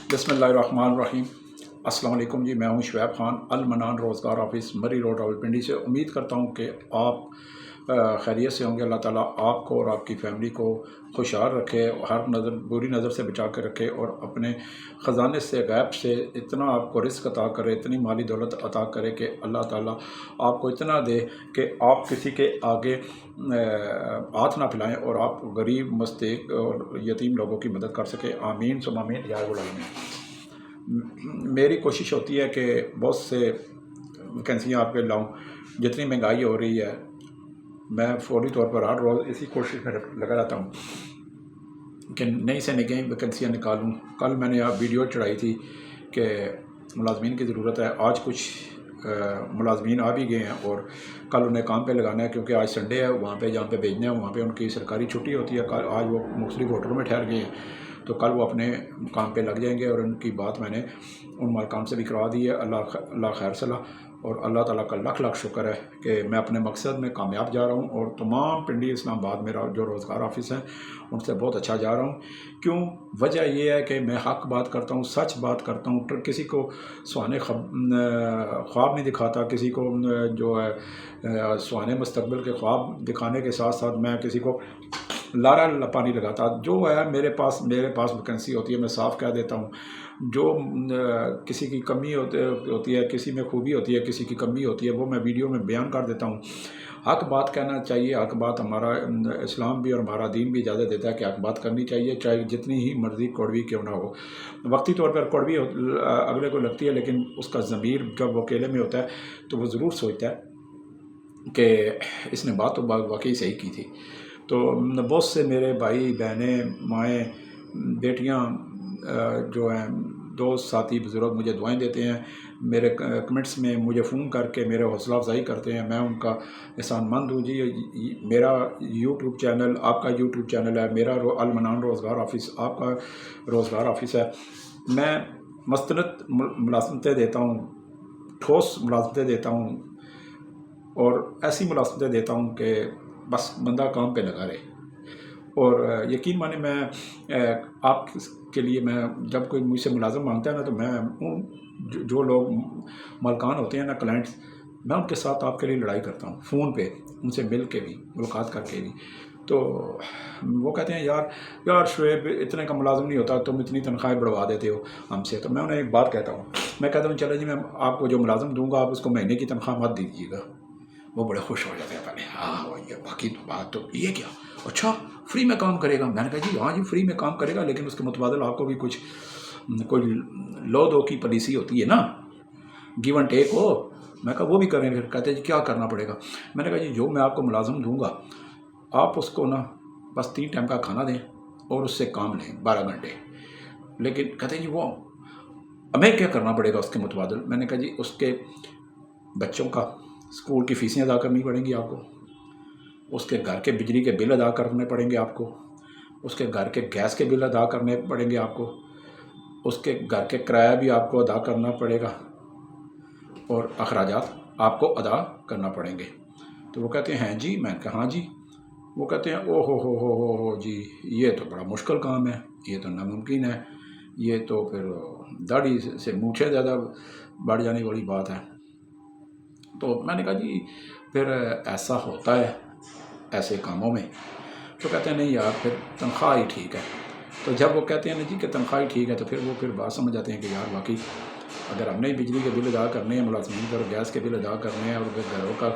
बिस्मिल्लाहिर्रहमानिर्रहीम। अस्सलाम वालेकुम जी, मैं हूं शुएब खान, अल मनान रोज़गार ऑफिस मरी रोड रावलपिंडी से। उम्मीद करता हूं कि आप खैरियत से होंगे। अल्लाह ताला आपको और आपकी फ़ैमिली को खुशहाल रखे, हर नज़र बुरी नज़र से बचा के रखे और अपने ख़जाने से गैब से इतना आपको रिस्क अता करे, इतनी माली दौलत अता करे कि अल्लाह ताला आपको इतना दे कि आप किसी के आगे हाथ ना फैलाएं और आप गरीब, मस्तीक और यतीम लोगों की मदद कर सकें। आमीन सुम्मा आमीन या रब्बुल आलमीन। मेरी कोशिश होती है कि बहुत से वैकेंसियाँ आपके लाऊं। जितनी महंगाई हो रही है, मैं फौरी तौर पर हर रोज़ इसी कोशिश में लगा रहता हूँ कि नई से नई वैकेंसियाँ निकालूँ। कल मैंने यहाँ वीडियो चढ़ाई थी कि मुलाजमीन की ज़रूरत है। आज कुछ मुलाजमीन आ भी गए हैं और कल उन्हें काम पे लगाना है, क्योंकि आज संडे है। वहाँ पे जहाँ पे भेजना है वहाँ पे उनकी सरकारी छुट्टी होती है। कल आज वो मुख्तलिफ होटलों में ठहर गए हैं, तो कल वो अपने काम पे लग जाएंगे और उनकी बात मैंने उन मालकान से भी करवा दी है। अल्लाह खैर सलाह। और अल्लाह ताला का लाख लाख शुक्र है कि मैं अपने मकसद में कामयाब जा रहा हूँ और तमाम पिंडी इस्लामाबाद मेरा जो रोज़गार ऑफिस है उनसे बहुत अच्छा जा रहा हूँ। क्यों? वजह यह है कि मैं हक बात करता हूँ, सच बात करता हूँ, किसी को सुहाने ख्वाब नहीं दिखाता, किसी को जो है सुहाने मुस्तकबिल के ख्वाब दिखाने के साथ साथ मैं किसी को लारा लपानी लगाता। जो है मेरे पास वैकेंसी होती है, मैं साफ़ कह देता हूँ। जो किसी की कमी होती है, किसी में खूबी होती है, किसी की कमी होती है, वो मैं वीडियो में बयान कर देता हूँ। हक बात कहना चाहिए। हक बात हमारा इस्लाम भी और हमारा दीन भी इजाज़त देता है कि हक बात करनी चाहिए, चाहे जितनी ही मर्ज़ी कड़वी क्यों ना हो। वक्ती तौर पर कड़वी अगले को लगती है, लेकिन उसका ज़मीर जब वो अकेले में होता है तो वो ज़रूर सोचता है कि इसने बात तो वाकई सही की थी। तो बहुत से मेरे भाई बहनें, माएँ, बेटियाँ जो हैं, दोस्त साथी बुज़ुर्ग मुझे दुआएं देते हैं। मेरे कमेंट्स में मुझे फ़ोन करके मेरे हौसला अफजाई करते हैं। मैं उनका एहसानमंद हूँ जी। मेरा यूट्यूब चैनल आपका यूट्यूब चैनल है, मेरा अल मनान रोज़गार ऑफिस आपका रोज़गार ऑफिस है। मैं मस्तनद मुलाज़मतें देता हूँ, ठोस मुलाज़मतें देता हूँ और ऐसी मुलाज़मतें देता हूँ कि बस बंदा काम पे लगा रहे। और यकीन माने मैं आपके लिए, मैं जब कोई मुझसे मुलाज़म मांगता है ना, तो मैं जो लोग मालकान होते हैं ना, क्लाइंट्स, मैं उनके साथ आपके लिए लड़ाई करता हूँ फ़ोन पे, उनसे मिल के भी, मुलाकात करके भी। तो वो कहते हैं यार शुएब, इतने का मुलाज़म नहीं होता, तुम इतनी तनख्वाहें बढ़वा देते हो हमसे। तो मैं उन्हें एक बात कहता हूँ, मैं कहता हूँ चलो जी, मैं आपको जो मुलाज़म दूँगा आप उसको महीने की तनख्वाह मत दीजिएगा। वो बड़े खुश हो जाते हैं पहले, हाँ भैया बाकी तो बात तो ये क्या, अच्छा फ्री में काम करेगा। मैंने कहा जी हाँ जी, फ्री में काम करेगा, लेकिन उसके मुतबादल आपको भी कुछ कोई लो दो की पॉलिसी होती है ना, गिव एंड टेक हो। मैं कहा वो भी करें। फिर कहते जी क्या करना पड़ेगा। मैंने कहा जी जो मैं आपको मुलाजिम दूंगा आप उसको ना बस 3 टाइम का खाना दें और उससे काम लें 12 घंटे। लेकिन कहते जी वो हमें क्या करना पड़ेगा उसके मुतबादल। मैंने कहा जी उसके बच्चों का स्कूल की फ़ीसें अदा करनी पड़ेंगी आपको, उसके घर के बिजली के बिल अदा करने पड़ेंगे आपको, उसके घर के गैस के बिल अदा करने पड़ेंगे आपको, उसके घर के किराया भी आपको अदा करना पड़ेगा और अखराजात आपको अदा करना पड़ेंगे। तो वो कहते हैं जी। मैंने कहा हाँ जी। वो कहते हैं ओ हो जी, ये तो बड़ा मुश्किल काम है, ये तो नामुमकिन है, ये तो फिर दाढ़ी से मूछें ज़्यादा बढ़ जाने वाली बात है। तो मैंने कहा जी फिर ऐसा होता है ऐसे कामों में। तो कहते हैं नहीं यार, फिर तनख्वाह ही ठीक है। तो जब वो कहते हैं ना जी कि तनख्वाह ही ठीक है, तो फिर वो बात समझ जाते हैं कि यार वाकई अगर हमने बिजली के बिल अदा करने हैं, मुलाजमीन पर गैस के बिल अदा करने हैं और घरों का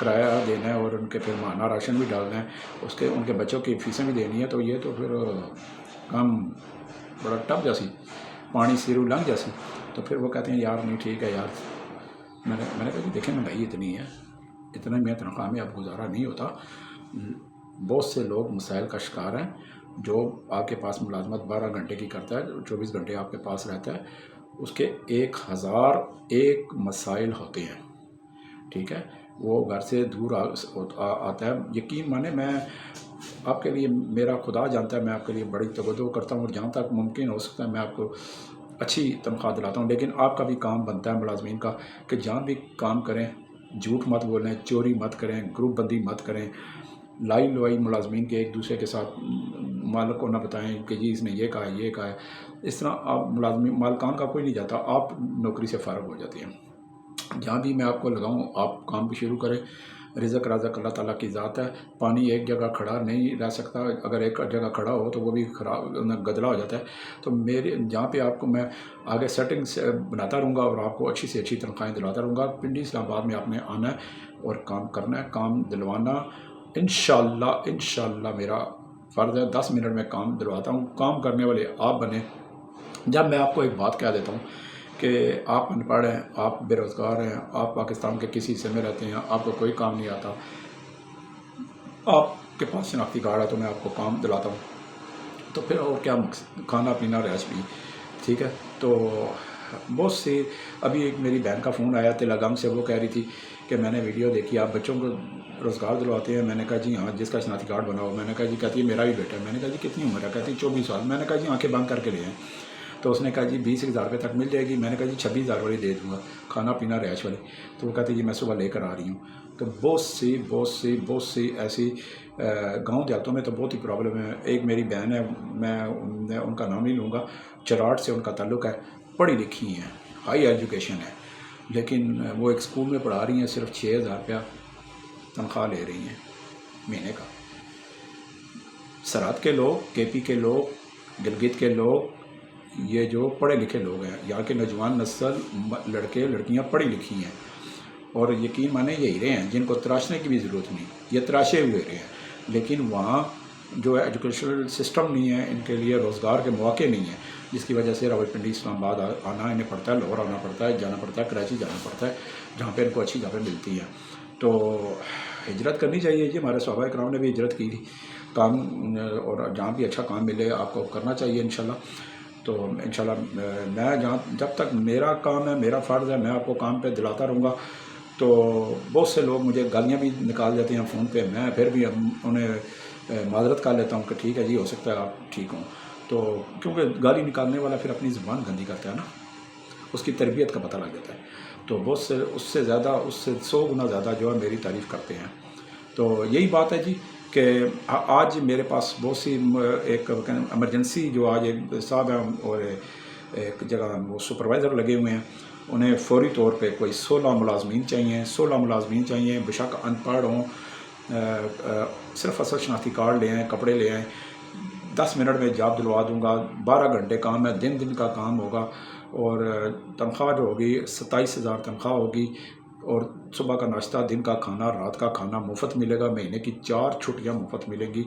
किराया देना है और उनके फिर माना राशन भी डालना है, उसके उनके बच्चों की फ़ीसें भी देनी है, तो ये तो फिर काम बड़ा टफ जैसी, पानी सिरू लंघ जैसी। तो फिर वो कहते हैं यार नहीं ठीक है यार। मैंने कहा जी देखें महंगाई इतनी है, इतना में तनख्वाह में अब गुजारा नहीं होता। बहुत से लोग मसाइल का शिकार हैं। जो आपके पास मुलाजमत 12 घंटे की करता है, 24 घंटे आपके पास रहता है, उसके 1001 मसाइल होते हैं। ठीक है, वो घर से दूर आता है। यकीन माने मैं आपके लिए, मेरा खुदा जानता है, मैं आपके लिए बड़ी तवज्जो करता हूँ और जहाँ तक मुमकिन हो सकता है मैं आपको अच्छी तनख्वाह दिलाता हूँ। लेकिन आपका भी काम बनता है मुलाजमीन का कि जहाँ भी काम करें झूठ मत बोलें, चोरी मत करें, ग्रुप बंदी मत करें, लाई लुआई मुलाजमीन के एक दूसरे के साथ मालिक को ना बताएं कि जी इसने ये कहा है ये कहा है। इस तरह आप मालकान का कोई नहीं जाता, आप नौकरी से फ़ारग हो जाती हैं। जहाँ भी मैं आपको लगाऊँ आप काम भी शुरू करें। रिज़्क़ राज़क़ अल्लाह ताला की ज़ात है। पानी एक जगह खड़ा नहीं रह सकता, अगर एक जगह खड़ा हो तो वो भी ख़राब गदला हो जाता है। तो मेरे जहाँ पे आपको मैं आगे सेटिंग्स बनाता रहूँगा और आपको अच्छी से अच्छी तनख्वाहें दिलाता रहूँगा। पिंडी इस्लामाबाद में आपने आना है और काम करना है, काम दिलवाना इंशाअल्लाह मेरा फ़र्ज़ है। 10 मिनट में काम दिलवाता हूँ, काम करने वाले आप बने। जब मैं आपको एक बात कह देता हूँ कि आप अनपढ़ हैं, आप बेरोज़गार हैं, आप पाकिस्तान के किसी हिस्से में रहते हैं, आपको कोई काम नहीं आता, आपके पास शनाख्ती कार्ड है तो मैं आपको काम दिलाता हूँ, तो फिर और क्या मकसद, खाना पीना रैश भी, ठीक है। तो बहुत से अभी एक मेरी बहन का फ़ोन आया तिलागम से, वो कह रही थी कि मैंने वीडियो देखी आप बच्चों को रोज़गार दिलवाते हैं। मैंने कहा जी हाँ, जिसका शनाख्ती कार्ड बना हो। मैंने कहा जी, कहती है मेरा भी बेटा है। मैंने कहा जी कितनी उम्र है? कहती 24 साल। मैंने कहा जी आंखें बंद करके ले आएँ। तो उसने कहा जी 20,000 रुपये तक मिल जाएगी। मैंने कहा जी 26,000 वाली दे दूँगा, खाना पीना रैश वाली। तो वो कहती जी मैं सुबह लेकर आ रही हूँ। तो बहुत सी ऐसी गांव देहातों में तो बहुत ही प्रॉब्लम है। एक मेरी बहन है, मैं उनका नाम नहीं लूँगा, चराट से उनका ताल्लुक़ है, पढ़ी लिखी हैं, हाई एजुकेशन है, लेकिन वो एक स्कूल में पढ़ा रही हैं, सिर्फ 6,000 रुपया तनख्वाह ले रही हैं महीने का। सरात के लोग, केपी के लोग, गिलगित के लोग, ये जो पढ़े लिखे लोग हैं, यहाँ के नौजवान नस्ल, लड़के लड़कियाँ पढ़ी लिखी हैं और यकीन माने ये हीरे हैं जिनको तराशने की भी ज़रूरत नहीं, ये तराशे हुए हीरे हैं। लेकिन वहाँ जो है एजुकेशनल सिस्टम नहीं है, इनके लिए रोज़गार के मौके नहीं हैं, जिसकी वजह से रावलपिंडी इस्लामाबाद आना इन्हें पड़ता है, लाहौर आना पड़ता है, जाना पड़ता है, कराची जाना पड़ता है, जहाँ पे इनको अच्छी जगह मिलती है। तो हिजरत करनी चाहिए जी, हमारे सहाबा इकराम ने भी हिजरत की थी। काम और जहाँ भी अच्छा काम मिले आपको करना चाहिए इंशाल्लाह। तो इंशाल्लाह मैं जब तक मेरा काम है, मेरा फ़र्ज़ है, मैं आपको काम पे दिलाता रहूँगा। तो बहुत से लोग मुझे गालियाँ भी निकाल देते हैं फ़ोन पे, मैं फिर भी उन्हें माज़रत कर लेता हूँ कि ठीक है जी, हो सकता है आप ठीक हों। तो क्योंकि गाली निकालने वाला फिर अपनी ज़ुबान गंदी करता है ना, उसकी तरबियत का पता लग जाता है। तो बहुत से उससे 100 गुना ज़्यादा जो है मेरी तारीफ़ करते हैं। तो यही बात है जी कि आज मेरे पास बहुत सी एक एमरजेंसी जो आज एक साहब हैं और एक जगह वो सुपरवाइज़र लगे हुए हैं, उन्हें फ़ौरी तौर पे कोई 16 मुलाजमीन चाहिए, बेशक अनपढ़ हों, सिर्फ असल शनाख्ती कार्ड ले आएँ, कपड़े ले आएँ, 10 मिनट में जॉब दिलवा दूँगा। 12 घंटे काम है, दिन का काम होगा और तनख्वाह जो होगी 27,000 तनख्वाह होगी और सुबह का नाश्ता, दिन का खाना, रात का खाना मुफ्त मिलेगा। महीने की 4 छुट्टियां मुफ्त मिलेंगी।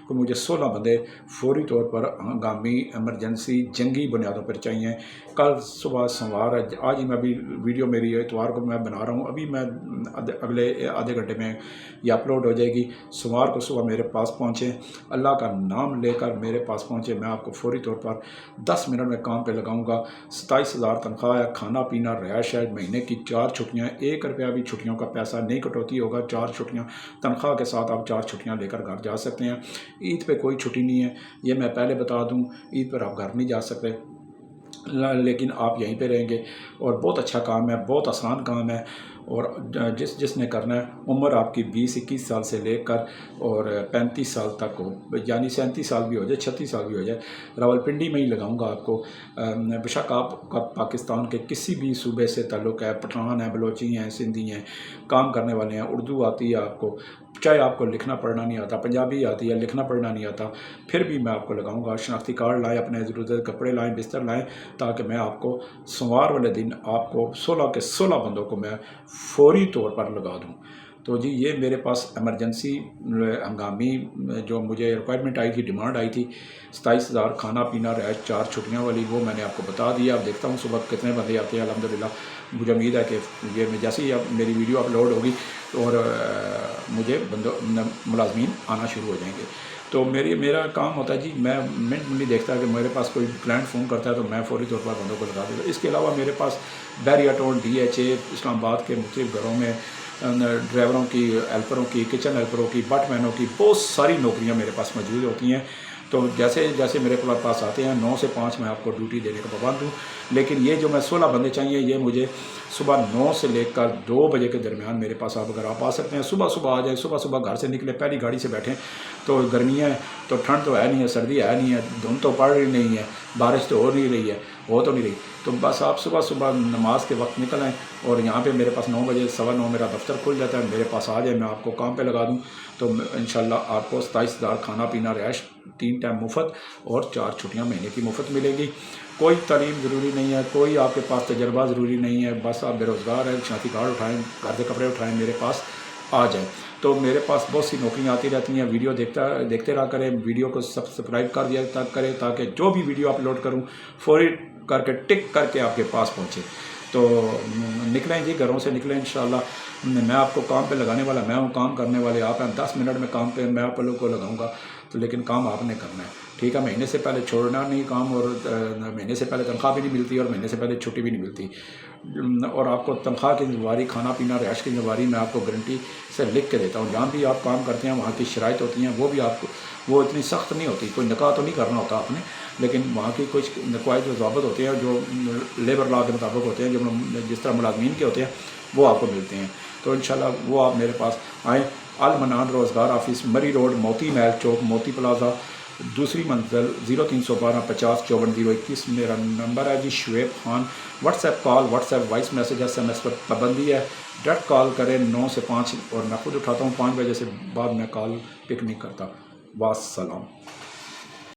तो मुझे 16 बंदे फौरी तौर पर हंगामी एमरजेंसी जंगी बुनियादों पर चाहिए। कल सुबह सोमवार है, आज ही मैं अभी वीडियो मेरी इतवार को मैं बना रहा हूँ, अभी मैं अगले आधे घंटे में ये अपलोड हो जाएगी। सोमवार को सुबह मेरे पास पहुँचें, अल्लाह का नाम लेकर मेरे पास पहुँचे, मैं आपको फौरी तौर पर 10 मिनट में काम पे लगाऊंगा। 27,000 तनख्वाह है, खाना पीना रिहाइश है, महीने की 4 छुट्टियाँ, 1 रुपया भी छुट्टियों का पैसा नहीं कटौती होगा। 4 छुट्टियाँ तनख्वाह के साथ आप 4 छुट्टियाँ लेकर घर जा सकते हैं। ईद पे कोई छुट्टी नहीं है, ये मैं पहले बता दूं, ईद पर आप घर नहीं जा सकते, लेकिन आप यहीं पे रहेंगे और बहुत अच्छा काम है, बहुत आसान काम है। और जिसने करना है, उम्र आपकी 20-21 साल से लेकर और 35 साल तक हो, यानी 37 साल भी हो जाए, 36 साल भी हो जाए, रावलपिंडी में ही लगाऊंगा आपको। बेशक आपका पाकिस्तान के किसी भी सूबे से ताल्लुक़ है, पठान है, बलोची हैं, सिंधी हैं, काम करने वाले हैं, उर्दू आती है आपको, चाहे आपको लिखना पढ़ना नहीं आता, पंजाबी आती है, लिखना पढ़ना नहीं आता, फिर भी मैं आपको लगाऊंगा। शनाख्ती कार्ड लाएँ, अपने ज़रूरत कपड़े लाएँ, बिस्तर लाएँ, ताकि मैं आपको सोमवार वाले दिन आपको 16 के 16 बंदों को मैं फौरी तौर पर लगा दूं। तो जी ये मेरे पास एमरजेंसी हंगामी जो मुझे रिक्वायरमेंट आई थी, डिमांड आई थी 27,000 खाना पीना रिहाइश 4 छुट्टियां वाली, वो मैंने आपको बता दिया। अब देखता हूँ सुबह कितने बंदे आते हैं। अल्हम्दुलिल्लाह मुझे उम्मीद है कि ये मैं जैसे ही अब मेरी वीडियो अपलोड होगी और मुझे मुलाजमीन आना शुरू हो जाएंगे। तो मेरा काम होता है जी, मैं मिनट नहीं देखता कि मेरे पास कोई क्लाइंट फ़ोन करता है तो मैं फौरी तौर पर बंदों को लगा दूँगा। इसके अलावा मेरे पास बैरिया टाउन, DHA, इस्लामाबाद के मुख्तलिफ घरों में ड्राइवरों की, हेल्परों की, किचन हेल्परों की, बटमैनों की बहुत सारी नौकरियां मेरे पास मौजूद होती हैं। तो जैसे जैसे मेरे पास आते हैं 9 से 5 मैं आपको ड्यूटी देने का पाबंद हूँ। लेकिन ये जो मैं 16 बंदे चाहिए, ये मुझे सुबह 9 से लेकर 2 बजे के दरमियान मेरे पास आप अगर आप आ सकते हैं, सुबह सुबह आ जाए, सुबह सुबह घर से निकले, पहली गाड़ी से बैठें تو گرمیاں ہیں تو ٹھنڈ تو ہے نہیں ہے، سردی ہے نہیں ہے، دھند تو پڑ رہی نہیں ہے، بارش تو ہو نہیں رہی ہے، ہو تو نہیں رہی، تو بس آپ صبح صبح نماز کے وقت نکل آئیں اور یہاں پہ میرے پاس 9 بجے 9:15 میرا دفتر کھل جاتا ہے، میرے پاس آ جائے، میں آپ کو کام پہ لگا دوں، تو انشاءاللہ آپ کو 27,000 کھانا پینا رہائش 3 ٹائم مفت اور 4 چھٹیاں مہینے کی مفت ملے گی۔ کوئی تعلیم ضروری نہیں ہے، کوئی آپ کے پاس تجربہ ضروری نہیں ہے، بس آپ بے روزگار ہیں، شناختی کارڈ اٹھائیں، گھر کے کپڑے اٹھائیں، میرے پاس آ جائیں۔ تو میرے پاس بہت سی نوکریاں آتی رہتی ہیں، ویڈیو دیکھتے رہا کریں، ویڈیو کو سبسکرائب کر دیا کریں تاکہ جو بھی ویڈیو اپلوڈ کروں فوری کر کے ٹک کر کے آپ کے پاس پہنچے۔ تو نکلیں جی، گھروں سے نکلیں انشاءاللہ، میں آپ کو کام پہ لگانے والا میں ہوں، کام کرنے والے آپ ہیں، 10 منٹ میں کام پہ میں آپ لوگوں کو لگاؤں گا، تو لیکن کام آپ نے کرنا ہے، ٹھیک ہے؟ مہینے سے پہلے چھوڑنا نہیں کام، اور مہینے سے پہلے تنخواہ بھی نہیں ملتی اور مہینے سے پہلے چھٹی بھی نہیں ملتی، اور آپ کو تنخواہ کی ذمہ داری، کھانا پینا رہائش کی ذمہ داری میں آپ کو گارنٹی سے لکھ کے دیتا ہوں۔ جہاں بھی آپ کام کرتے ہیں وہاں کی شرائط ہوتی ہیں، وہ بھی آپ کو وہ اتنی سخت نہیں ہوتی، کوئی نکاح تو نہیں کرنا ہوتا آپ نے، لیکن وہاں کی کچھ قواعد و ضوابط ہوتے ہیں جو لیبر لا کے مطابق ہوتے ہیں، جو جس طرح ملازمین کے ہوتے ہیں وہ آپ کو ملتے ہیں، تو انشاءاللہ وہ آپ میرے پاس آئیں۔ المنان روزگار آفس، مری روڈ، موتی محل چوک، موتی پلازا، دوسری منزل، 0312 50 54 021 میرا نمبر ہے جی۔ Shoaib Khan, WhatsApp call, WhatsApp voice message, SMS پر پابندی ہے، ڈائریکٹ کال کریں 9 سے 5، اور میں خود اٹھاتا ہوں، 5 بجے سے بعد میں کال پک نہیں کرتا۔ والسلام۔